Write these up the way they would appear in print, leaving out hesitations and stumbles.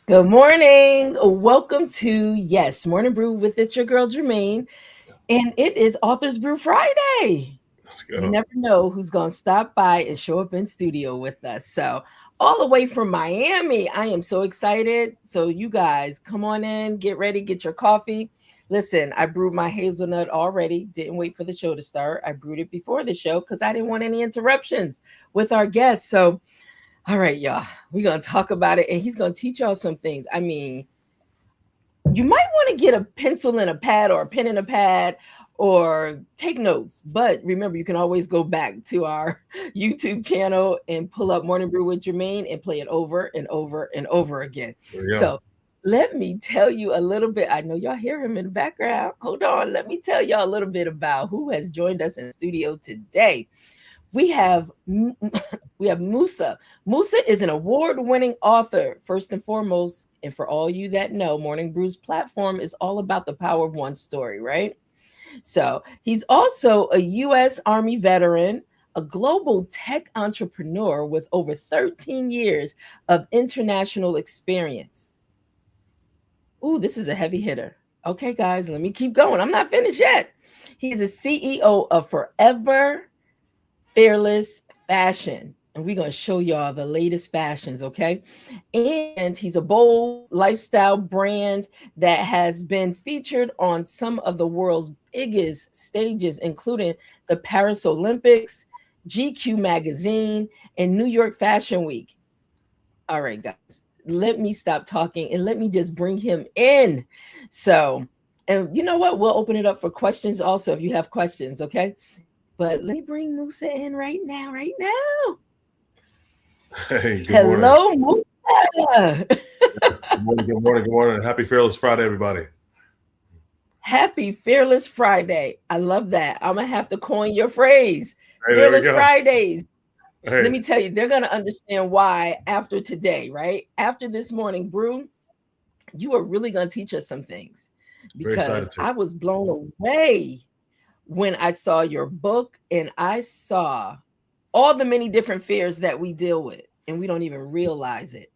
Good morning. Welcome to Morning Brew with it's your girl Germaine, and it is Authors Brew Friday. Let's You go. never know who's going to stop by and show up in studio with us. So, all the way from Miami, I am so excited. So, you guys, come on in, get ready, get your coffee. Listen, I brewed my hazelnut already. Didn't wait for the show to start. I brewed it before the show because I didn't want any interruptions with our guests. So, all right, y'all, we're going to talk about it, and he's going to teach y'all some things. I mean, you might want to get a pencil and a pad or a pen and a pad or take notes. But remember, you can always go back to our YouTube channel and pull up Morning Brew with Germaine and play it over and over and over again. There we go. So let me tell you a little bit. I know y'all hear him in the background. Hold on. Let me tell y'all a little bit about who has joined us in the studio today. We have Musa. Musa is an award-winning author, first and foremost. And for all you that know, Morning Brew's platform is all about the power of one story, right? So he's also a U.S. Army veteran, a global tech entrepreneur with over 13 years of international experience. Ooh, this is a heavy hitter. Okay, guys, let me keep going. I'm not finished yet. He is a CEO of Forever Fearless Fashion. And we're going to show y'all the latest fashions, okay? And he's a bold lifestyle brand that has been featured on some of the world's biggest stages, including the Paris Olympics, GQ Magazine, and New York Fashion Week. All right, guys, let me stop talking and let me just bring him in. So, and you know what? We'll open it up for questions also if you have questions, okay? But let me bring Musa in right now, right now. Hey, good morning. Hello, Musa. Yes, good morning, good morning, good morning. Happy Fearless Friday, everybody. Happy Fearless Friday. I love that. I'm going to have to coin your phrase. Hey, there we Fearless go. Fridays. Let Hey, me tell you, they're going to understand why after today, right? After this morning brew, you are really going to teach us some things very excited because to. I was blown away when I saw your book and I saw all the many different fears that we deal with and we don't even realize it.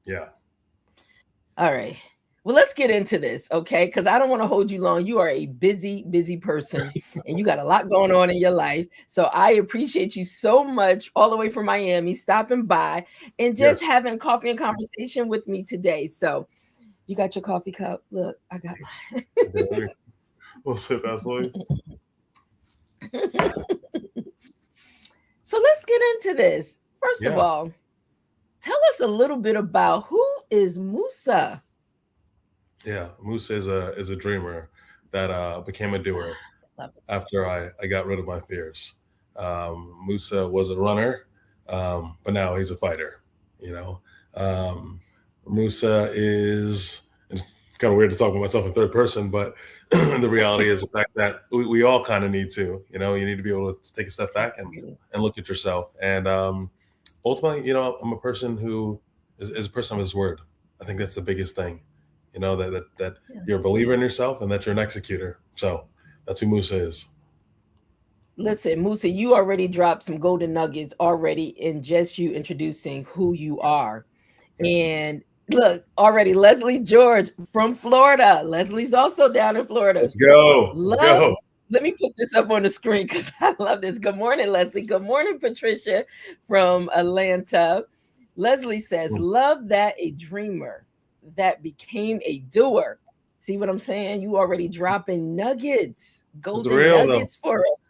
Yeah. All right. Well, let's get into this, okay? Because I don't want to hold you long. You are a busy, busy person and you got a lot going on in your life. So I appreciate you so much, all the way from Miami, stopping by and just Yes. having coffee and conversation with me today. So you got your coffee cup? Look, I got Yes. mine. Okay, we'll sip absolutely. So let's get into this. First of Yeah. all, tell us a little bit about who is Musa. Yeah. Musa is a dreamer that became a doer Love it. after I got rid of my fears. Musa was a runner, but now he's a fighter. You know, um, Musa is. It's kind of weird to talk about myself in third person, but the reality is the fact that we all kind of need to. You need to be able to take a step back Absolutely. and look at yourself. And ultimately, I'm a person who is a person of his word. I think that's the biggest thing. That Yeah. you're a believer in yourself and that you're an executor. So that's who Musa is. Listen, Musa, you already dropped some golden nuggets already in just you introducing who you are. Yeah. And look, already Leslie George from Florida. Leslie's also down in Florida. Let's go. Let's Love. go. Let me put this up on the screen because I love this. Good morning, Leslie. Good morning, Patricia from Atlanta. Leslie says, love that a dreamer that became a doer. See what I'm saying? You already dropping nuggets, It's golden real though. nuggets for us.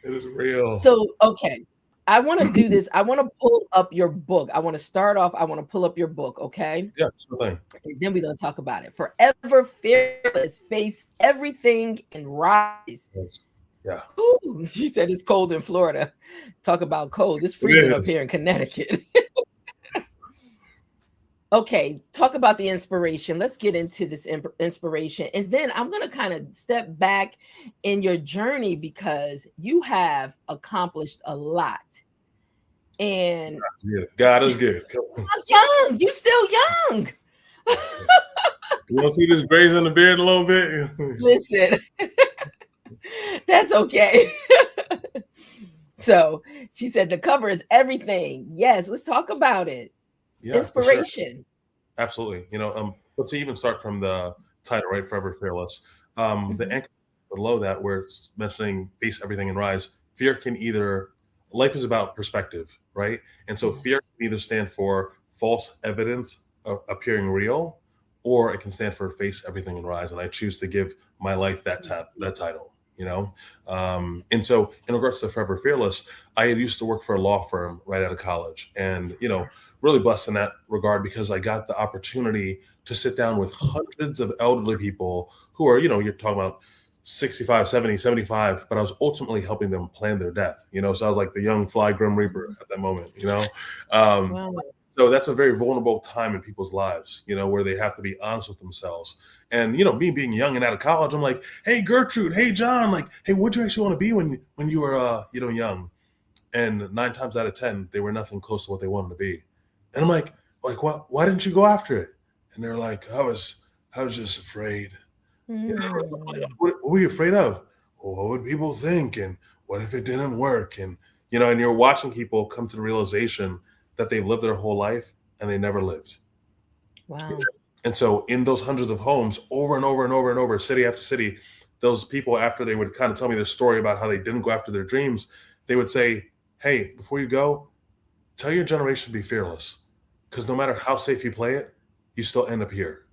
It is real. So, okay. I want to do this. I want to pull up your book. I want to start off. I want to pull up your book, okay? Yeah, sure thing. And then we're going to talk about it. Forever fearless, face everything and rise. Yes. Yeah, Ooh, she said it's cold in Florida. Talk about cold. It's freezing it up is. here in Connecticut. Okay, talk about the inspiration. Let's get into this inspiration. And then I'm going to kind of step back in your journey because you have accomplished a lot. And Yeah, God is good. Come on. you're young. You still young. You want to see this graze in the beard a little bit? Listen, that's okay. So she said the cover is everything. Yes, let's talk about it. Yeah, for sure. Inspiration. Absolutely. Let's even start from the title, right? Forever Fearless. The Mhm. anchor below that, where it's mentioning face everything and rise, fear can either, life is about perspective, right? And so fear Yes. can either stand for false evidence appearing real, or it can stand for face everything and rise. And I choose to give my life that title, and so, in regards to Forever Fearless, I had used to work for a law firm right out of college. And, really blessed in that regard because I got the opportunity to sit down with hundreds of elderly people who are, you're talking about 65, 70, 75, but I was ultimately helping them plan their death, so I was like the young fly grim reaper at that moment. Um, Wow. so that's a very vulnerable time in people's lives, where they have to be honest with themselves. And, me being young and out of college, I'm like, hey, Gertrude, hey, John, like, hey, what'd you actually want to be when you were, young? And 9 times out of 10, they were nothing close to what they wanted to be. And I'm like, what? Why didn't you go after it? And they're like, I was just afraid. Mm. What were you afraid of? Well, what would people think? And what if it didn't work? And you're watching people come to the realization that they've lived their whole life and they never lived. Wow. And so in those hundreds of homes, over and over and over and over, city after city, those people, after they would kind of tell me their story about how they didn't go after their dreams, they would say, hey, before you go, tell your generation to be fearless. Because no matter how safe you play it, you still end up here.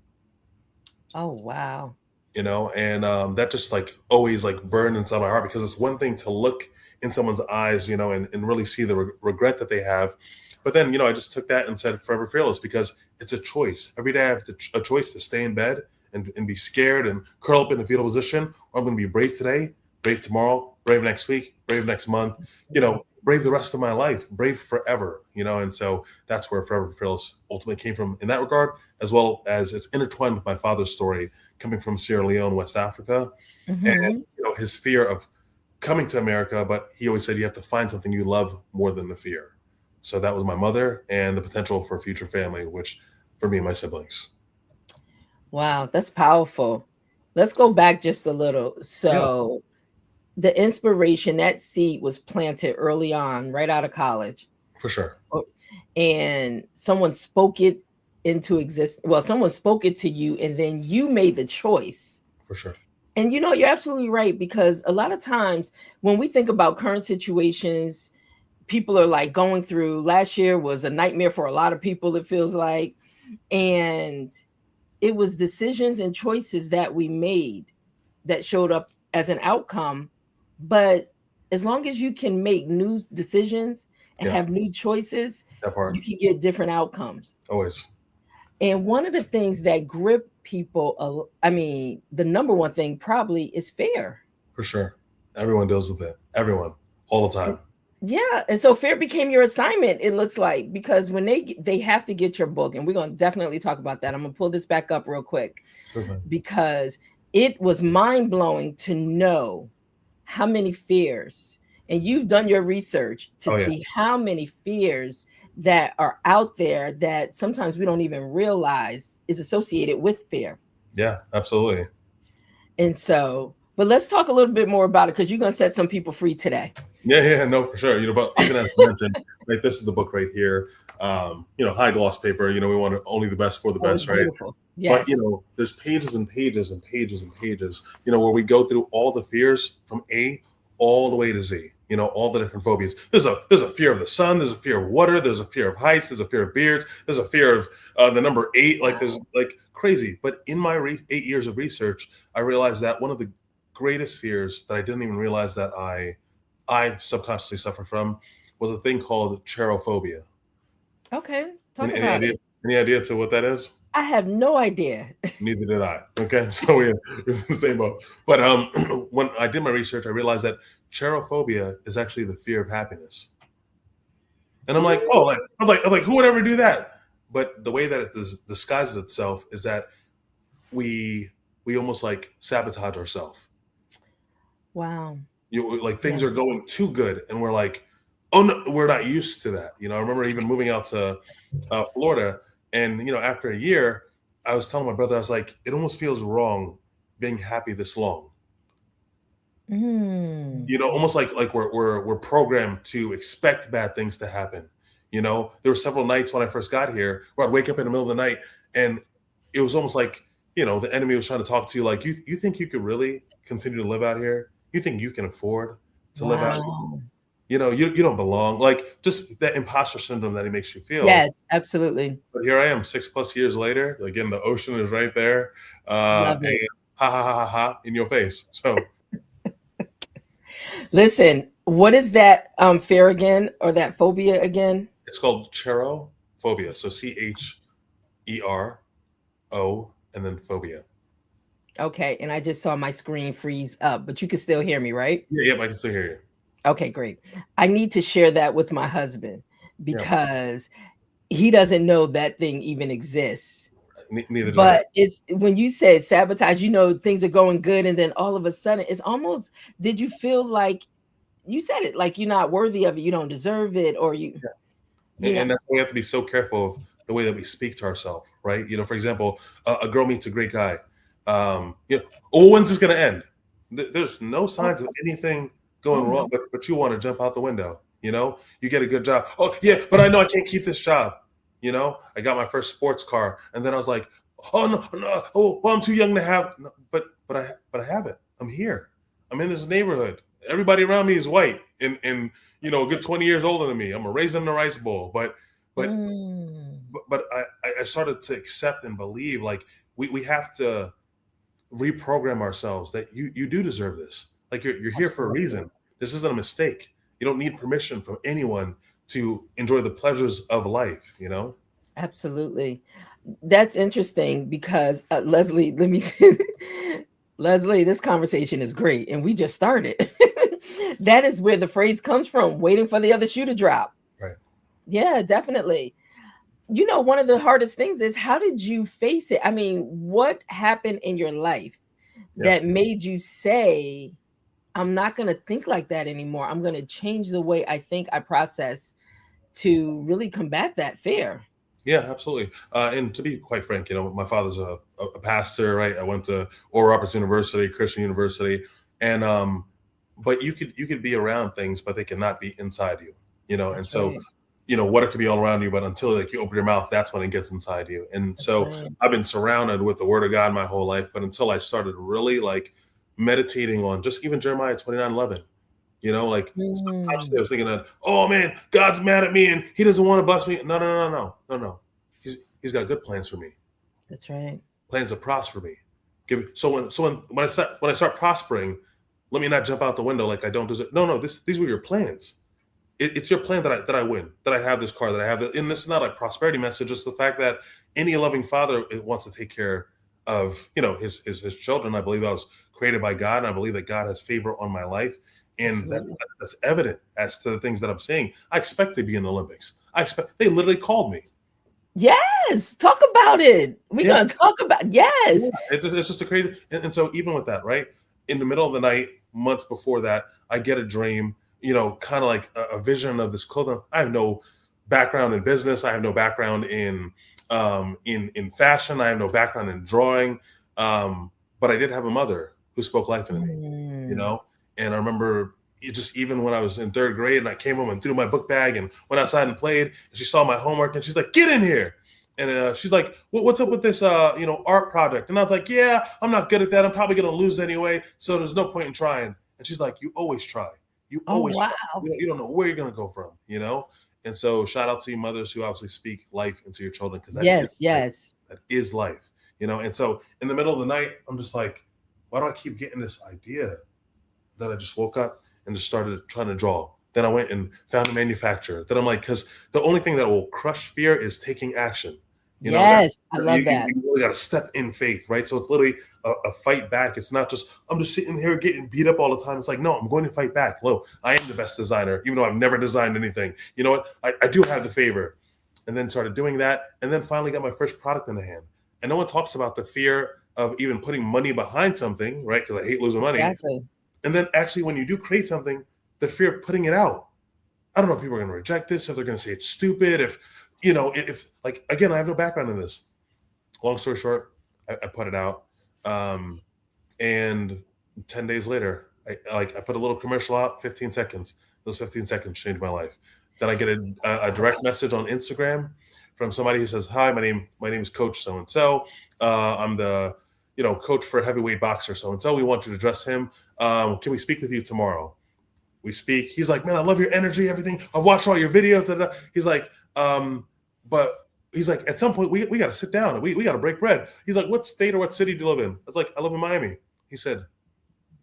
Oh, wow. And that just like always like burned inside my heart, because it's one thing to look in someone's eyes, and really see the regret that they have. But then, I just took that and said forever fearless, because it's a choice. Every day I have a choice to stay in bed and be scared and curl up in a fetal position, or I'm going to be brave today, brave tomorrow, brave next week, brave next month, brave the rest of my life, brave forever. And so that's where forever fearless ultimately came from in that regard, as well as it's intertwined with my father's story, coming from Sierra Leone, West Africa, and Hmm. his fear of coming to America. But he always said you have to find something you love more than the fear. So that was my mother and the potential for a future family, which for me and my siblings. Wow, that's powerful. Let's go back just a little. Yeah, So, the inspiration, that seed was planted early on, right out of college. for sure, Oh, and someone spoke it into exist. Well, someone spoke it to you, and then you made the choice. for sure. And you're absolutely right, because a lot of times when we think about current situations, people are like going through, last year was a nightmare for a lot of people, it feels like. And it was decisions and choices that we made that showed up as an outcome. But as long as you can make new decisions and Yeah, have new choices, that part you can get different outcomes. always, And one of the things that grip people, I mean, the number one thing probably is fear. for sure. Everyone deals with it. Everyone, all the time. Yeah, and so fear became your assignment, it looks like, because when they have to get your book, and we're going to definitely talk about that. I'm going to pull this back up real quick, Sure thing. because it was mind-blowing to know how many fears, and you've done your research to Oh yeah, see how many fears that are out there that sometimes we don't even realize is associated with fear. yeah, absolutely. And so, but let's talk a little bit more about it, because you're going to set some people free today. Yeah, yeah, no, for sure. But even as you mentioned, right, this is the book right here. High gloss paper. We want only the best for the Oh, it's best, right? beautiful. But Yes. there's pages and pages and pages and pages. Where we go through all the fears from A all the way to Z. All the different phobias. There's a fear of the sun. There's a fear of water. There's a fear of heights. There's a fear of beards. There's a fear of the number 8. Like there's Wow. like crazy. But in my 8 years of research, I realized that one of the greatest fears that I didn't even realize that I subconsciously suffer from was a thing called cherophobia. Okay. Talk Any about idea? it. Any idea to what that is? I have no idea. Neither did I. Okay, so we're in the same boat. But when I did my research, I realized that cherophobia is actually the fear of happiness. And I'm like, oh, Mm. I'm like, who would ever do that? But the way that it disguises itself is that we we almost like sabotage ourselves. Wow. Like Yeah. things are going too good, and we're like, oh no, we're not used to that. I remember even moving out to Florida, and after a year, I was telling my brother, I was like, it almost feels wrong being happy this long. Mm. Almost like we're programmed to expect bad things to happen. There were several nights when I first got here where I'd wake up in the middle of the night And it was almost like, the enemy was trying to talk to you like, you think you could really continue to live out here? You think you can afford to live out here? Wow. You don't belong. Like, just that imposter syndrome that he makes you feel. Yes, absolutely. But here I am, 6+ years later. Again, the ocean is right there, Love it. and ha ha ha ha ha in your face. So Listen, what is that fear again, or that phobia again? it's called cherophobia. So CHERO and then phobia. Okay, and I just saw my screen freeze up, but you can still hear me, right? Yeah, yep, I can still hear you. Okay, great. I need to share that with my husband Yeah, because he doesn't know that thing even exists. neither did I. But it's when you said sabotage, things are going good, and then all of a sudden it's almost, did you feel like you said it, like you're not worthy of it, you don't deserve it, or you And, know, and that's why we have to be so careful of the way that we speak to ourselves, right? For example, a girl meets a great guy. Oh, when's this going to end? There's no oh, signs of anything oh going no. wrong, but you want to jump out the window. You get a good job. Oh, yeah, but I know I can't keep this job. I got my first sports car, and then I was like, oh no, no, oh, well, I'm too young to have. No, but I have it. I'm here. I'm in this neighborhood. Everybody around me is white, and a good 20 years older than me. I'm gonna raise them in the rice bowl. But Mm, but I started to accept and believe, like, we have to reprogram ourselves that you do deserve this. Like, you're here for a absolutely. reason. This isn't a mistake. You don't need permission from anyone to enjoy the pleasures of life. Absolutely. That's interesting because Leslie, let me say, Leslie, this conversation is great and we just started. That is where the phrase comes from, waiting for the other shoe to drop. Right. Yeah, definitely. One of the hardest things is, how did you face it? I mean, what happened in your life Yeah. that made you say, I'm not going to think like that anymore? I'm going to change the way I think, I process, to really combat that fear. Yeah, absolutely. And to be quite frank, my father's a pastor, right? I went to Oral Roberts University, Christian University, and but you could be around things, but they cannot be inside you. And That's so, right. water could be all around you, but until, like, you open your mouth, that's when it gets inside you. And That's so right. I've been surrounded with the Word of God my whole life, but until I started really, like, meditating on just even Jeremiah 29:11. Like, subconsciously I Mm, was thinking that, oh man, God's mad at me and he doesn't want to bless me. No, no, no, no, no, no. He's got good plans for me. that's right. Plans to prosper me. When I start prospering, let me not jump out the window like I don't deserve. No, no, these were your plans. It's your plan that I win, that I have this car, that I have this. And this is not a prosperity message. It's the fact that any loving father wants to take care of his children. I believe I was created by God, and I believe that God has favor on my life, and that's Absolutely. that's evident as to the things that I'm saying. I expect to be in the Olympics. I expect. They literally called me. Yes. Talk about it. We're Yeah, going to talk about, yeah. yes. It's just a crazy. And so even with that, right, in the middle of the night, months before that, I get a dream. Kind of like a vision of this clothing. I have no background in business. I have no background in fashion. I have no background in drawing. But I did have a mother who spoke life into me. You Mm. know, and I remember just even when I was in third grade and I came home and threw my book bag and went outside and played, and she saw my homework and she's like, "Get in here." And she's like, "What's up with this, art project?" And I was like, "Yeah, I'm not good at that. I'm probably gonna lose anyway, so there's no point in trying." And she's like, "You always try. You Oh, always try. wow. You don't know where you're gonna go from." And so, shout out to you mothers who obviously speak life into your children, because that is Yes, life. yes. That is life. And so in the middle of the night, I'm just like, why do I keep getting this idea that I just woke up and just started trying to draw? Then I went and found a manufacturer. Then I'm like, because the only thing that will crush fear is taking action. That Yes, I you, love you that. you really got to step in faith, right? So it's literally a fight back. It's not just, I'm just sitting here getting beat up all the time. It's like, no, I'm going to fight back. Look, I am the best designer, even though I've never designed anything. You know what? I do have the favor. And then started doing that, and then finally got my first product in the hand. And no one talks about the fear of even putting money behind something, right? Because I hate losing money. Exactly. And then actually, when you do create something, the fear of putting it out. I don't know if people are going to reject this, if they're going to say it's stupid, if like, again, I have no background in this. Long story short, I put it out, and 10 days later, I put a little commercial out, 15 seconds. Those 15 seconds changed my life. Then I get a direct message on Instagram from somebody who says, "Hi, my name is Coach so and so. I'm the coach for heavyweight boxer so and so. We want you to dress him. Can we speak with you tomorrow?" We speak. He's like, "Man, I love your energy, everything. I've watched all your videos." Da, da. He's like, but he's like, at some point we got to sit down and we got to break bread. He's like, "What state or what city do you live in?" I was like, "I live in Miami." He said,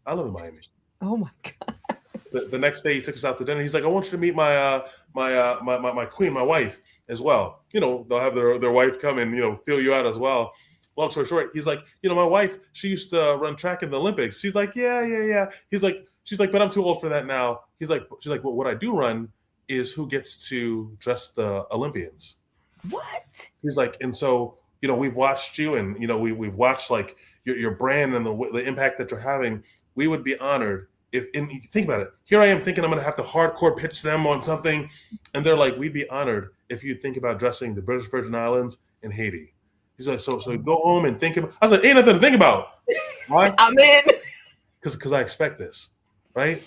"I live in Miami." Oh my God. The next day he took us out to dinner. He's like, "I want you to meet my queen, my wife as well. They'll have their wife come and feel you out as well." Long story short, he's like, "My wife, she used to run track in the Olympics." She's like, "Yeah." She's like, "But I'm too old for that now." She's like, "Well, what I do run is who gets to dress the Olympians." What? He's like, "And so we've watched you, and we've watched like your brand and the impact that you're having. We would be honored if, and you think about it, here I am thinking I'm going to have to hardcore pitch them on something. And they're like, we'd be honored if you think about dressing the British Virgin Islands and Haiti." He's like, so go home and think about, I was like, ain't nothing to think about. Why? I'm in. Because I expect this, right?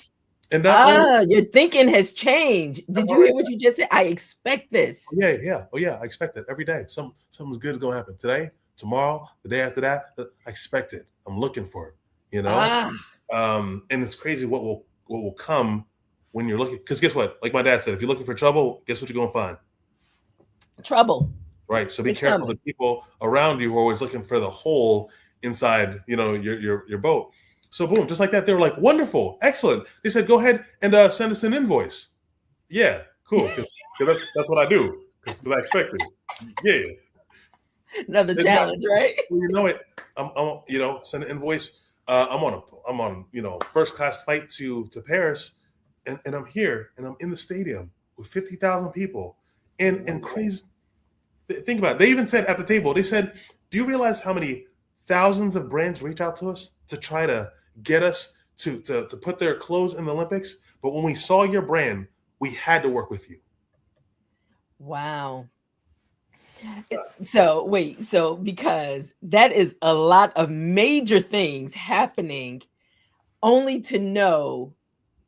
And that your thinking has changed. Did you hear what you just said? I expect this. Yeah. Oh yeah, I expect it every day. Something good is gonna happen today, tomorrow, the day after that. I expect it. I'm looking for it, and it's crazy what will come when you're looking. Because guess what? Like my dad said, if you're looking for trouble, guess what you're gonna find? Trouble. Right. So be careful of the people around you who are always looking for the hole inside, your boat. So boom, just like that, they were like, "Wonderful, excellent." They said, "Go ahead and send us an invoice." Yeah, cool. Because that's what I do. Because I expect it. Yeah. Another challenge, right? Well, you know it. I'm send an invoice. I'm on first class flight to Paris, and I'm here and I'm in the stadium with 50,000 people and crazy. Think about it. They even said at the table, they said, "Do you realize how many thousands of brands reach out to us to try to get us to put their clothes in the Olympics? But when we saw your brand, we had to work with you." Wow. So because that is a lot of major things happening, only to know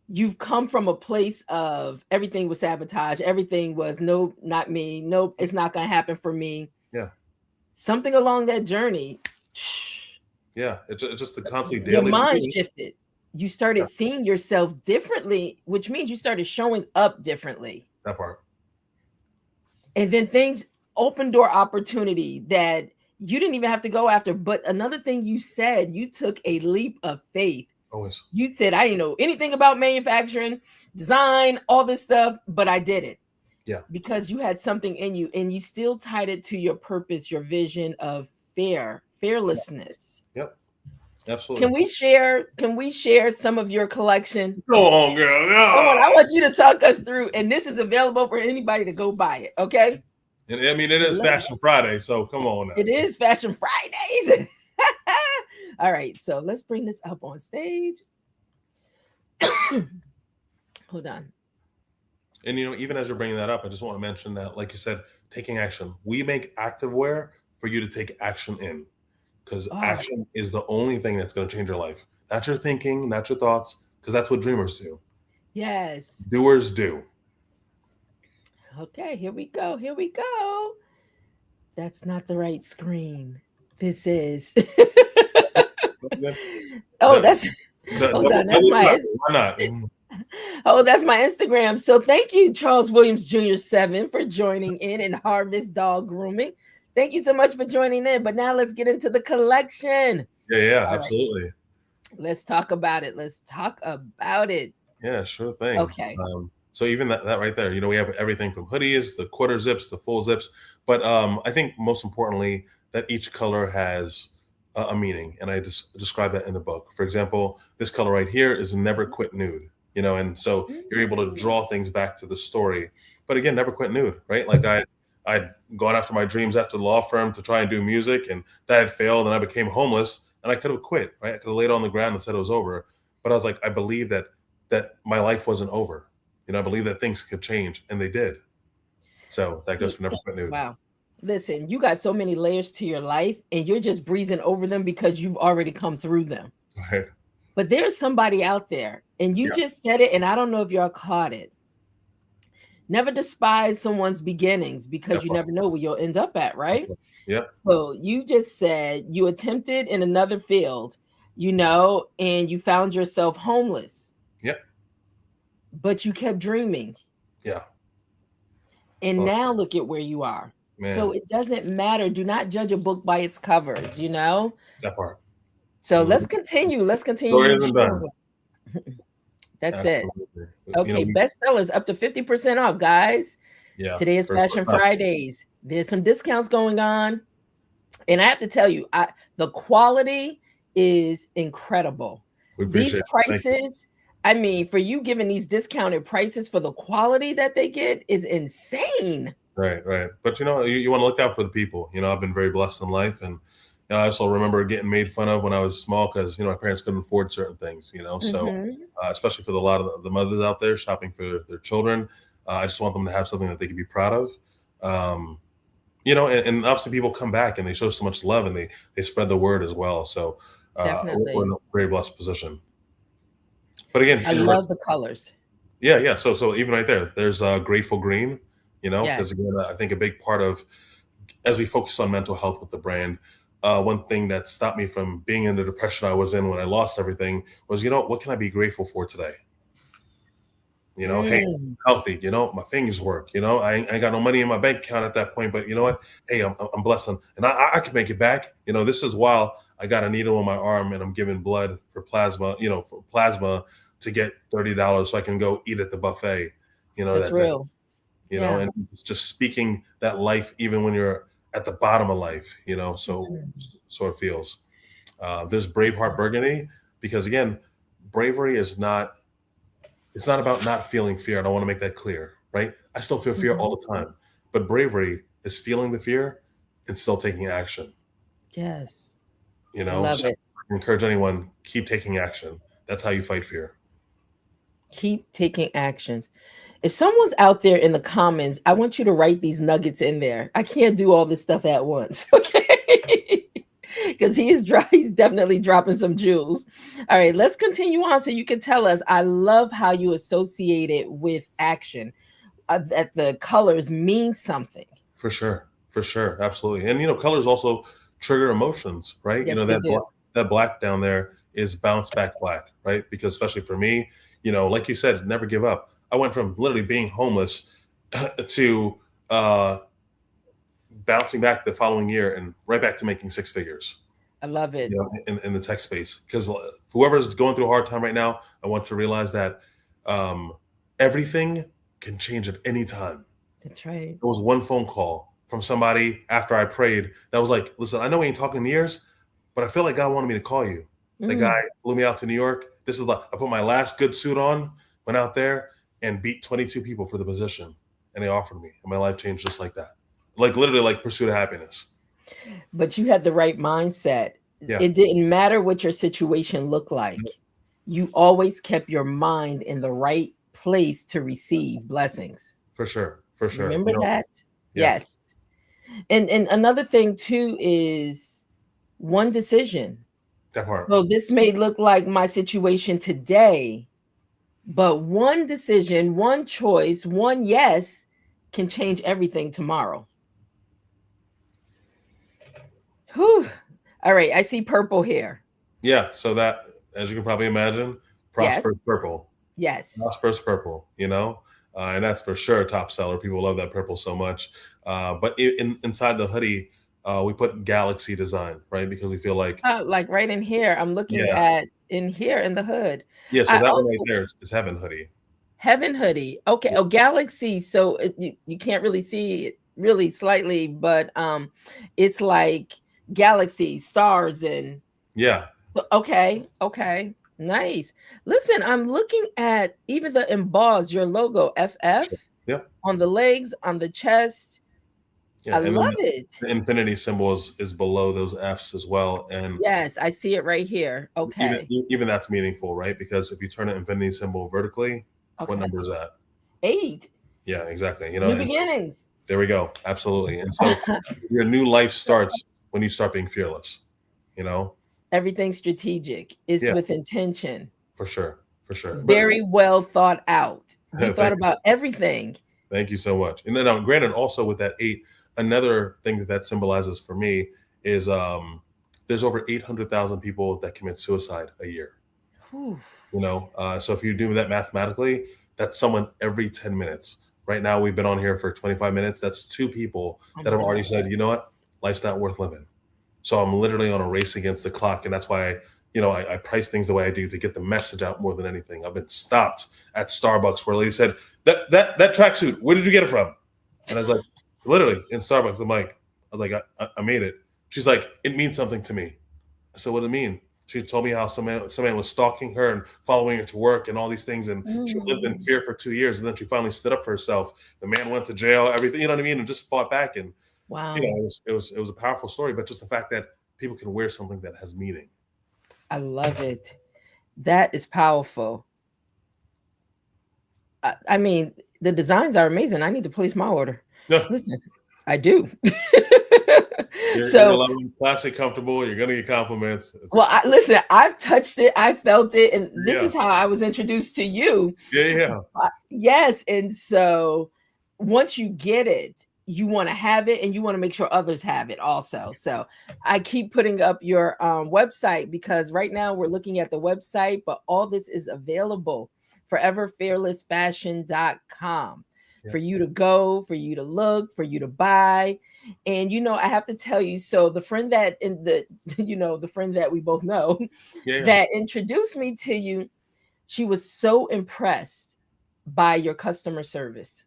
you've come from a place of everything was sabotage, everything was no, not me, nope, it's not gonna happen for me. Yeah. Something along that journey. Yeah, it's just the constantly Your daily. mind shifted. You started seeing yourself differently, which means you started showing up differently. That part. And then things open door opportunity that you didn't even have to go after. But another thing you said, you took a leap of faith. Always. You said, "I didn't know anything about manufacturing, design, all this stuff, but I did it." Yeah. Because you had something in you and you still tied it to your purpose, your vision of fearlessness. Yep. Absolutely. Can we share some of your collection? Go on, girl. No. Come on, I want you to talk us through, and this is available for anybody to go buy it, okay? And I mean, it is Fashion Friday, so come on now. It is Fashion Fridays. All right, so let's bring this up on stage. Hold on. And even as you're bringing that up, I just want to mention that, like you said, taking action. We make activewear for you to take action in, because action is the only thing that's going to change your life. Not your thinking, not your thoughts, because that's what dreamers do. Yes. Doers do. Okay, here we go. That's not the right screen. This is. Oh, that's. Hold on, that's my. Why not? Oh, that's my Instagram. So thank you, Charles Williams Jr. 7, for joining in and Harvest Dog Grooming. Thank you so much for joining in. But now let's get into the collection. Yeah, absolutely. Right. Let's talk about it. Yeah, sure thing. Okay. So even that right there, we have everything from hoodies, the quarter zips, the full zips. But I think most importantly, that each color has a meaning. And I just describe that in the book. For example, this color right here is Never Quit Nude. And so you're able to draw things back to the story. But again, never quit nude, right? Like I'd gone after my dreams after the law firm to try and do music, and that had failed, and I became homeless, and I could have quit, right? I could have laid on the ground and said it was over. But I was like, I believe that my life wasn't over. I believe that things could change, and they did. So that goes for Never Quit Nude. Wow. Listen, you got so many layers to your life, and you're just breezing over them because you've already come through them. Right. But there's somebody out there, and you just said it, and I don't know if y'all caught it. Never despise someone's beginnings because That you part. never know where you'll end up at, right? Yep. So you just said you attempted in another field, and you found yourself homeless, Yep. but you kept dreaming. Yeah. And So, now look at where you are. So man, it doesn't matter. Do not judge a book by its covers. that part. So You know, let's continue. Let's continue. story You isn't share. done. That's it. Absolutely. Okay, We bestsellers up to 50% off, guys. yeah. Today is First Fashion time. Fridays. There's some discounts going on. And I have to tell you, the quality is incredible. We These appreciate it. Thank you. prices, I mean, for you giving these discounted prices for the quality that they get is insane. Right, right. But you want to look out for the people. I've been very blessed in life, and I also remember getting made fun of when I was small because my parents couldn't afford certain things. So Hmm. especially for a lot of the mothers out there shopping for their children, I just want them to have something that they can be proud of. Um, and obviously people come back and they show so much love and they spread the word as well. So we're in Definitely. a very blessed position. But again, I love the colors. yeah, yeah. So even right there, there's grateful green. Yes. Because again, I think a big part of as we focus on mental health with the brand, one thing that stopped me from being in the depression I was in when I lost everything was, what can I be grateful for today? Hey, Mm, healthy. My fingers work. I ain't got no money in my bank account at that point, but you know what? Hey, I'm blessed, and I can make it back. This is while I got a needle in my arm and I'm giving blood for plasma. For plasma to get $30 so I can go eat at the buffet. that's That real. Yeah. and it's just speaking that life even when you're at the bottom of life. Mhm. So it feels. There's Braveheart Burgundy because again, bravery is not. It's not about not feeling fear. And I want to make that clear, right? I still feel fear all Mhm. the time, but bravery is feeling the fear and still taking action. Yes. I love So it. I encourage anyone keep taking action. That's how you fight fear. Keep taking actions. If someone's out there in the comments, I want you to write these nuggets in there. I can't do all this stuff at once, okay? Because he's definitely dropping some jewels. All right, let's continue on so you can tell us. I love how you associate it with action, that the colors mean something. For sure, absolutely. And colors also trigger emotions, right? Yes, they do. That black down there is bounce back black, right? Because especially for me, like you said, never give up. I went from literally being homeless to uh, bouncing back the following year and right back to making six figures. I love it. In the tech space, because whoever's going through a hard time right now, I want to realize that um, everything can change at any time. That's right. There was one phone call from somebody after I prayed that was like, listen, I know we ain't talking in years, but I feel like God wanted me to call you. The guy Mm, flew me out to New York. This is like, I put my last good suit on, went out there and beat 22 people for the position. And they offered me. And my life changed just like that. Like literally like pursuit of happiness. but you had the right mindset. Yeah, It didn't matter what your situation looked like. You always kept your mind in the right place to receive blessings. for sure. For sure. Remember that? Yeah, Yes. And another thing too is one decision. that part. So this may look like my situation today, but one decision, one choice, one yes can change everything tomorrow. Whew. All right, I see purple here. Yeah. So that, as you can probably imagine, Yes. prosperous purple. Yes. Prosperous purple, and that's for sure a top seller. People love that purple so much. But inside the hoodie, we put galaxy design, right? Because we feel like, Like right in here, I'm looking yeah, at in here in the hood. yeah. So I that one right also there is heaven hoodie. Heaven hoodie. Okay. Yeah, Oh, Galaxy. So you can't really see it really slightly, but it's like galaxy, stars, and yeah, okay, okay. Nice. Listen, I'm looking at even the emboss, your logo, FF, sure. Yeah, on the legs, on the chest. yeah. I And then love it. the infinity symbol is below those F's as well. And Yes, I see it right here. even Okay. even that's meaningful, right? Because if you turn an infinity symbol vertically, what Okay. number is that? 8. Yeah, exactly. New And so beginnings. there we go. Absolutely. And so your new life starts when you start being fearless. You know, Everything strategic. It's yeah, with intention. for sure, for sure. But Very well thought out. You thought thank you, about everything. Thank you so much. And then, granted, also with that eight, another thing that symbolizes for me is there's over 800,000 people that commit suicide a year. Whew. So if you do that mathematically, that's someone every 10 minutes. Right now, we've been on here for 25 minutes. That's two people Oh that my have already God. said, you know what, life's not worth living. So I'm literally on a race against the clock, and that's why I price things the way I do to get the message out more than anything. I've been stopped at Starbucks where a lady said, that tracksuit, where did you get it from? And I was like, literally in Starbucks. I was like, I made it. She's like, it means something to me. I said, what did it mean? She told me how some man was stalking her and following her to work and all these things, and she lived in Mm. fear for 2 years, and then she finally stood up for herself. The man went to jail, everything, you know what I mean, and just fought back. And Wow. it was a powerful story, but just the fact that people can wear something that has meaning. I love it. That is powerful. I mean, the designs are amazing. I need to place my order. No, Listen, I do. you're gonna So, love them. Classic, comfortable. You're gonna get compliments. well, listen, I've touched it, I felt it, and this Yeah, is how I was introduced to you. yeah. Yes, and so once you get it, you want to have it, and you want to make sure others have it also. So I keep putting up your website, because right now we're looking at the website, but all this is available, foreverfearlessfashion.com, Yeah, for you to go, for you to look, for you to buy. And I have to tell you, so the friend that in the the friend that we both know yeah, yeah. that introduced me to you, she was so impressed by your customer service.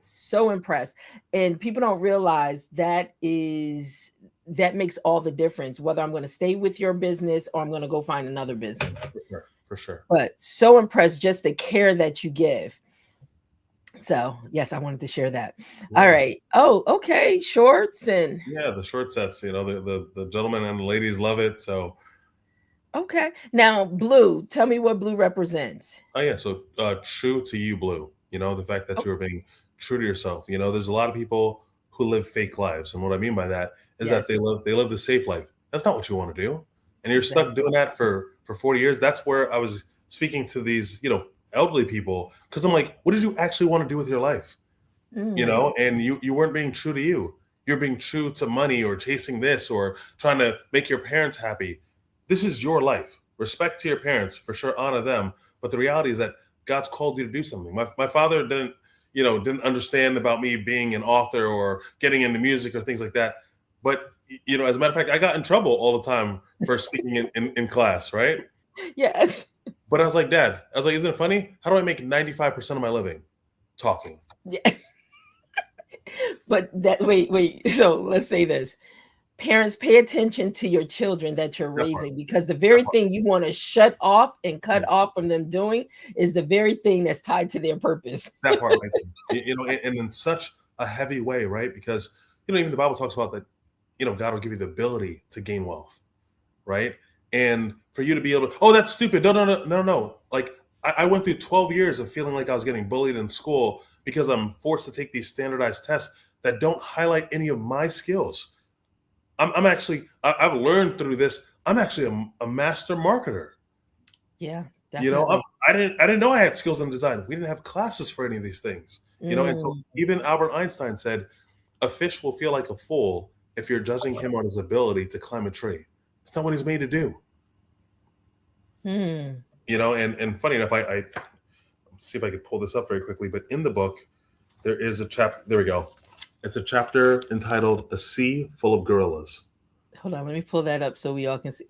So impressed. And people don't realize that makes all the difference, whether I'm going to stay with your business or I'm going to go find another business. For sure, for sure. But so impressed, just the care that you give. So yes, I wanted to share that. All Yeah, right. Oh, okay. Shorts and yeah. The short sets, the gentlemen and the ladies love it. So, okay. Now, blue. Tell me what blue represents. oh yeah. So, true to you, Blue. The fact that Oh, you're being true to yourself. There's a lot of people who live fake lives, and what I mean by that is that they yes. live the safe life. That's not what you want to do, and you're stuck Exactly. doing that for 40 years. That's where I was speaking to these elderly people, because I'm like, what did you actually want to do with your life? Mm, And you weren't being true to you. You're being true to money or chasing this or trying to make your parents happy. This is your life. Respect to your parents, for sure, honor them. But the reality is that God's called you to do something. My father didn't understand about me being an author or getting into music or things like that. But as a matter of fact, I got in trouble all the time for speaking in class, right? yes. But I was like, Dad, I was like, isn't it funny? How do I make 95% of my living? Talking. Yeah. But that wait. So let's say this. Parents, pay attention to your children that you're That part. raising, because the very That part. thing you want to shut off and cut Yeah. off from them doing is the very thing that's tied to their purpose. That part right there. And in such a heavy way, right? Because even the Bible talks about that. God will give you the ability to gain wealth, right? And for you to be able to, oh, that's stupid. No, no, no, no, no. Like I went through 12 years of feeling like I was getting bullied in school because I'm forced to take these standardized tests that don't highlight any of my skills. I'm actually, I've learned through this. I'm actually a master marketer. Yeah, You know, I, definitely. I didn't know I had skills in design. We didn't have classes for any of these things. And so Mm, even Albert Einstein said, a fish will feel like a fool if you're judging him on his ability to climb a tree. It's not what he's made to do. mm. And funny enough, I see if I could pull this up very quickly. But in the book, there is a chapter. There we go. It's a chapter entitled "A Sea Full of Gorillas." Hold on, let me pull that up so we all can see.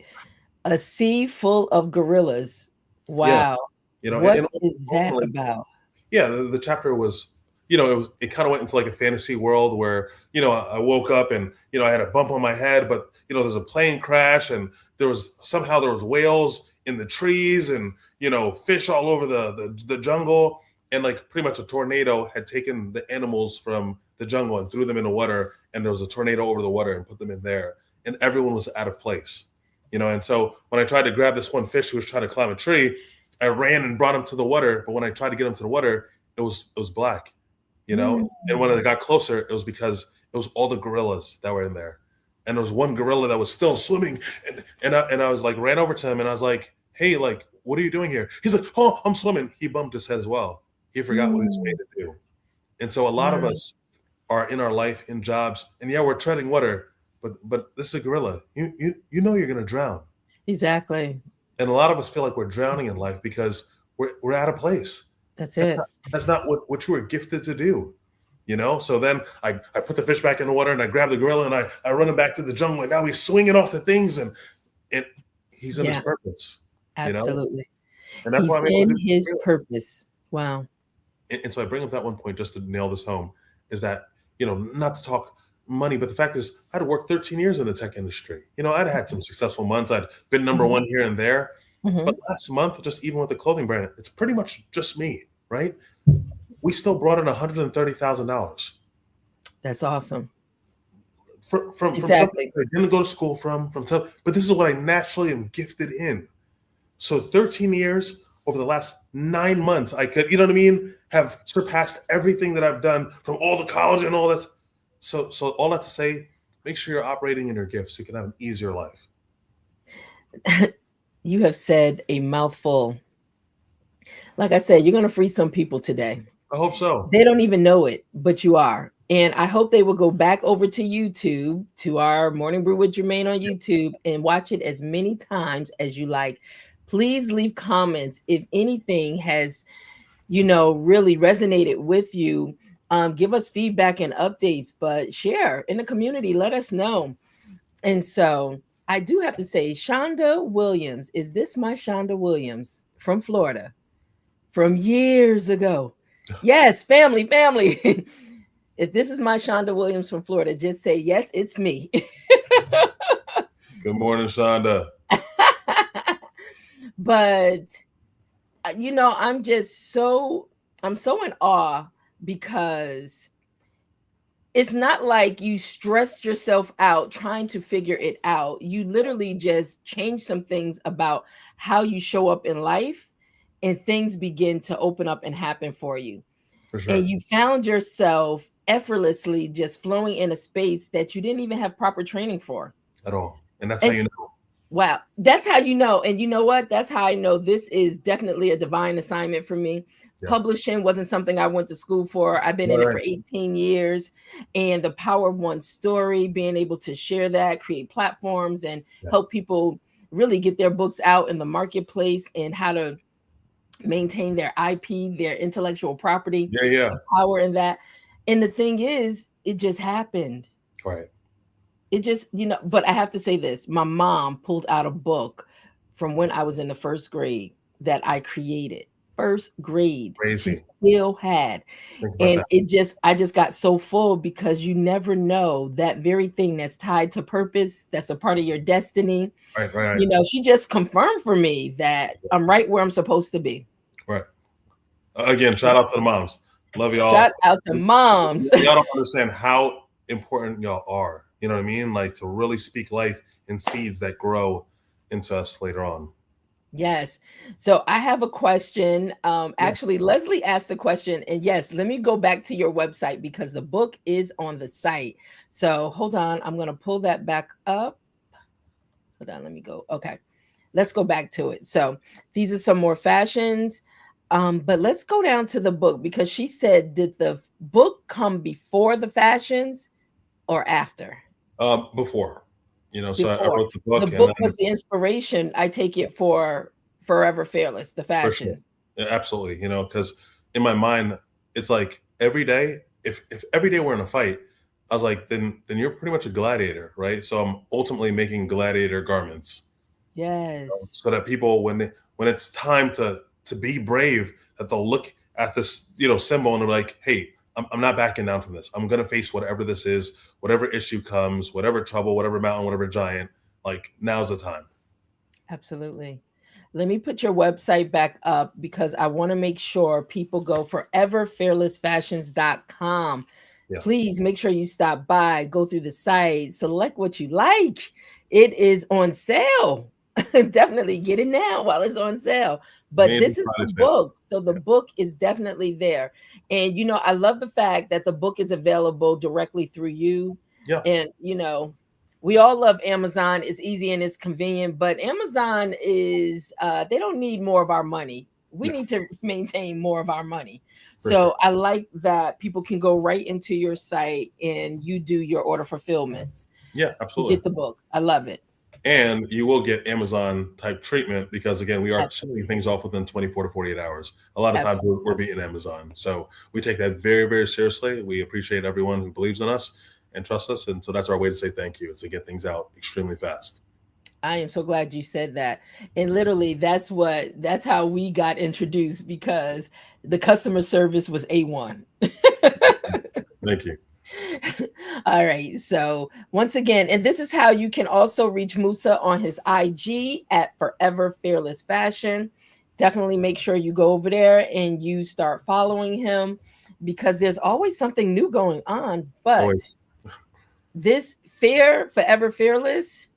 A sea full of gorillas. Yeah, Wow. What and is that ultimately, about? yeah, the chapter was, it kind of went into like a fantasy world where, I woke up and, I had a bump on my head, but, there's a plane crash and there was whales in the trees and, fish all over the jungle. And like pretty much a tornado had taken the animals from the jungle and threw them in the water. And there was a tornado over the water and put them in there. And everyone was out of place, And so when I tried to grab this one fish who was trying to climb a tree, I ran and brought him to the water, but when I tried to get him to the water, it was black, Mm. And when I got closer, it was because it was all the gorillas that were in there, and there was one gorilla that was still swimming, and I was like ran over to him and I was like, hey, like, what are you doing here? He's like, oh, I'm swimming. He bumped his head as well. He forgot what he was made Mm. to do, And so a lot of Wow. us are in our life in jobs, and yeah, we're treading water, but this is a gorilla. You know you're gonna drown. Exactly. And a lot of us feel like we're drowning in life because we're out of place. That's That's it. not, that's not what you were gifted to do. So then I put the fish back in the water and I grab the gorilla and I run him back to the jungle and now he's swinging off the things and he's in his Yeah, purpose, you know? absolutely. And that's why He's I'm able to in do this his freely. purpose. Wow. And so I bring up that one point just to nail this home is that, not to talk money, but the fact is I'd worked 13 years in the tech industry. I'd had some successful months. I'd been number Mhm, one here and there. But mhm. last month, just even with the clothing brand, it's pretty much just me, right? We still brought in $130,000 That's awesome. from something Exactly. I didn't go to school from but this is what I naturally am gifted in. So 13 years over the last 9 months, I could, what I mean, have surpassed everything that I've done from all the college and all that. So all that to say, make sure you're operating in your gifts so you can have an easier life. You have said a mouthful. Like I said, you're going to free some people today. I hope so. They don't even know it, but you are. And I hope they will go back over to YouTube, to our Morning Brew with Germaine on YouTube, and watch it as many times as you like. Please leave comments if anything has, really resonated with you. Give us feedback and updates, but share in the community. Let us know. And so I do have to say, Shonda Williams, is this my Shonda Williams from Florida from years ago? Yes, family, family. If this is my Shonda Williams from Florida, just say, yes, it's me. Good morning, Shonda. But, I'm just I'm so in awe because it's not like you stressed yourself out trying to figure it out. You literally just change some things about how you show up in life, and things begin to open up and happen for you. For And sure. you found yourself effortlessly just flowing in a space that you didn't even have proper training for. At all. And that's how And you know. wow, that's how you know. And you know what? That's how I know this is definitely a divine assignment for me. Yeah. Publishing wasn't something I went to school for. I've been in it Right. for 18 years. And the power of one story, being able to share that, create platforms, and Yeah. help people really get their books out in the marketplace and how to maintain their IP, their intellectual property, Yeah. Yeah. the power in that. And the thing is, it just happened. Right. It just, but I have to say this. My mom pulled out a book from when I was in the first grade that I created. First grade. She Crazy. still had. Think about And that. I just got so full because you never know that very thing that's tied to purpose, that's a part of your destiny. Right. Right. She just confirmed for me that I'm right where I'm supposed to be. Right. Again, shout out to the moms. Love y'all. Shout out to moms. Y'all don't understand how important y'all are. You know what I mean? Like to really speak life in seeds that grow into us later on. Yes. So I have a question. Yeah. Actually, Leslie asked the question, and yes, let me go back to your website because the book is on the site. So hold on, I'm going to pull that back up. Hold on, let me go. Okay, let's go back to it. So these are some more fashions. But let's go down to the book because she said, did the book come before the fashions or after? Before, so I Before. wrote the The book and book then was the inspiration, I take it, for Forever Fearless, the for sure. fashions. Yeah, absolutely. Because in my mind, it's like every day, if every day we're in a fight, I was like, then you're pretty much a gladiator, right? So I'm ultimately making gladiator garments. Yes. So that people when it's time to be brave, that they'll look at this symbol and they're like, hey, I'm not backing down from this. I'm gonna face whatever this is, whatever issue comes, whatever trouble, whatever mountain, whatever giant. Like now's the time. Absolutely. Let me put your website back up because I want to make sure people go foreverfearlessfashions.com. Yeah. Please make sure you stop by, go through the site, select what you like. It is on sale. Definitely get it now while it's on sale. But Maybe this is the Friday sale. book. So the book is definitely there. And, I love the fact that the book is available directly through you. Yeah. And, we all love Amazon. It's easy and it's convenient, but Amazon is, they don't need more of our money. We need to maintain more of our money. for sure. So I like that people can go right into your site and you do your order fulfillments. Yeah, You absolutely. get the book. I love it. And you will get Amazon type treatment because again, we are shipping Absolutely. things off within 24 to 48 hours. A lot of times we're Absolutely. beating Amazon. So we take that very, very seriously. We appreciate everyone who believes in us and trusts us. And so that's our way to say thank you, is to get things out extremely fast. I am so glad you said that. And literally that's how we got introduced because the customer service was A1. Thank you. All right. So once again, and this is how you can also reach Musa on his IG at Forever Fearless Fashion. Definitely make sure you go over there and you start following him because there's always something new going on. But Always. this fear, Forever Fearless,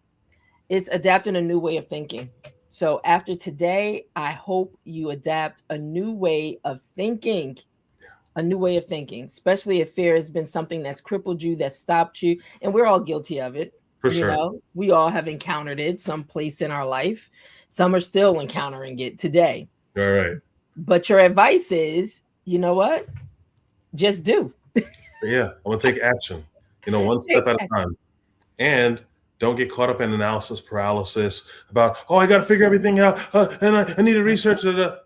is adapting a new way of thinking. So after today, I hope you adapt a new way of thinking, a new way of thinking, especially if fear has been something that's crippled you, that stopped you. And we're all guilty of it. For You sure. know, we all have encountered it someplace in our life. Some are still encountering it today. All right. But your advice is, you know what? Just do. But yeah, I'm gonna take action, one step Take at a action. time. And don't get caught up in analysis paralysis about, oh, I got to figure everything out, and I need to research it.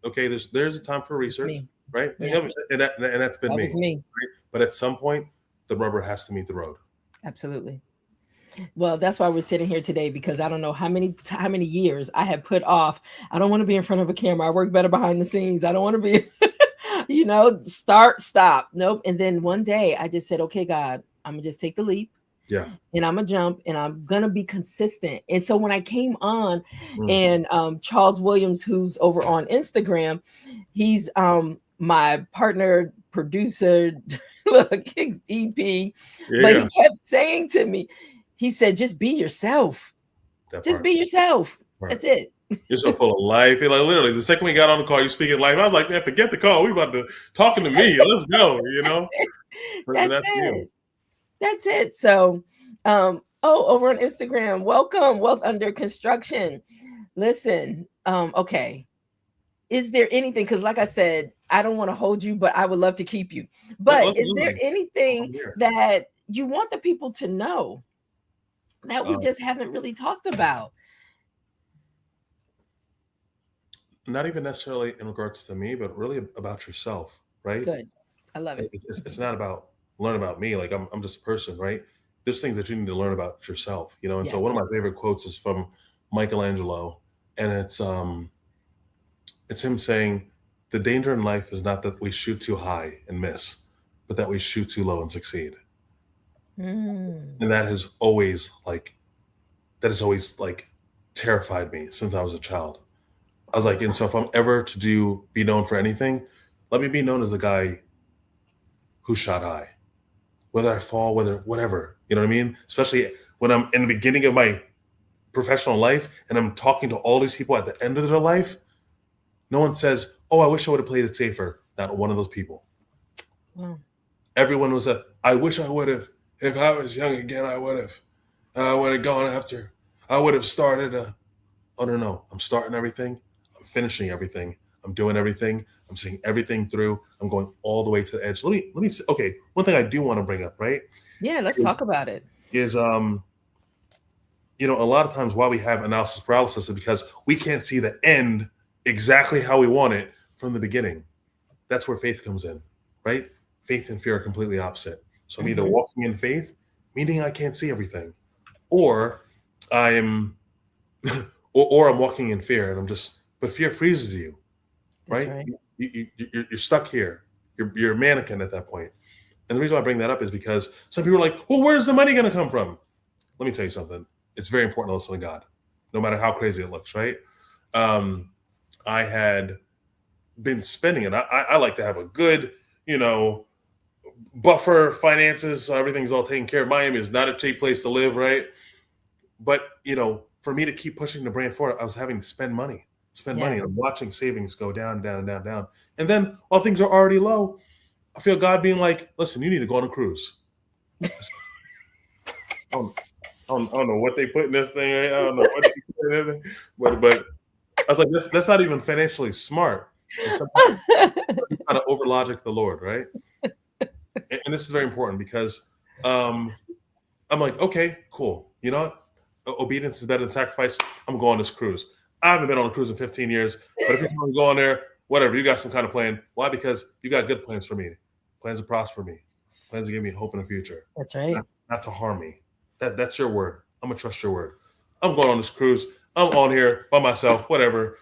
Okay, there's a time for That's research, me. right? Yeah, And that's been that me, was me. right? But at some point, the rubber has to meet the road. Absolutely. Well, that's why we're sitting here today because I don't know how many years I have put off. I don't want to be in front of a camera. I work better behind the scenes. I don't want to be, start, stop. Nope. And then one day I just said, okay, God, I'm gonna just take the leap Yeah. and I'm gonna jump and I'm gonna be consistent. And so when I came on, Mm. and Charles Williams, who's over on Instagram, he's my partner, producer, look, he's EP, Yeah. but he Yeah. kept saying to me, he said, just be yourself. That Just part. be yourself. Part. That's it. You're so full of life. You're like, literally, the second we got on the call, you speaking life. I was like, man, forget the call. We about to talking to me. Let's go. But That's that's you. it. That's it. So, over on Instagram, welcome, Wealth Under Construction. Listen, okay. Is there anything, because like I said, I don't want to hold you, but I would love to keep you. But Listen, is there listen. anything I'm here. that you want the people to know that we Uh, just haven't really talked about? Not even necessarily in regards to me, but really about yourself, right? Good. I love it. It's not about learn about me. Like I'm just a person, right? There's things that you need to learn about yourself, And so Yes. one of my favorite quotes is from Michelangelo, and it's him saying, "The danger in life is not that we shoot too high and miss, but that we shoot too low and succeed." Mm. And that has always like terrified me since I was a child. I was like, and so if I'm ever to be known for anything, let me be known as the guy who shot high. Whether I fall, whether whatever, you know what I mean? Especially when I'm in the beginning of my professional life and I'm talking to all these people at the end of their life, no one says, "Oh, I wish I would have played it safer." Not one of those people. Wow. Everyone was "I wish I would have. If I was young again, I would have. I would have gone after. I would have started a." Oh no, I'm starting everything. I'm finishing everything. I'm doing everything. I'm seeing everything through. I'm going all the way to the edge. Let me. Okay, one thing I do want to bring up, right? Yeah, let's Is talk about it. is a lot of times why we have analysis paralysis is because we can't see the end exactly how we want it from the beginning. That's where faith comes in, right? Faith and fear are completely opposite. So I'm either Mhm. walking in faith, meaning I can't see everything, or I'm or I'm walking in fear and but fear freezes you, That's right? right. You're stuck here. You're a mannequin at that point. And the reason why I bring that up is because some people are like, well, where's the money going to come from? Let me tell you something. It's very important to listen to God, no matter how crazy it looks, right? I had been spending it. I like to have a good, buffer finances. So everything's all taken care of. Miami is not a cheap place to live, right? But, for me to keep pushing the brand forward, I was having to spend money. And Yeah. I'm watching savings go down, down, down, down. And then while things are already low, I feel God being like, listen, you need to go on a cruise. I don't, I don't know what they put in this thing. I don't know what they put in it, but I was like, that's not even financially smart. And sometimes you kind of over logic the Lord, right? And this is very important because I'm like, okay, cool. You know what? Obedience is better than sacrifice. I'm going on this cruise. I haven't been on a cruise in 15 years, but if you want to go on there, whatever, you got some kind of plan. Why? Because you got good plans for me. Plans to prosper me. Plans to give me hope in the future. That's right. Not to harm me. That's your word. I'm gonna trust your word. I'm going on this cruise. I'm on here by myself, whatever.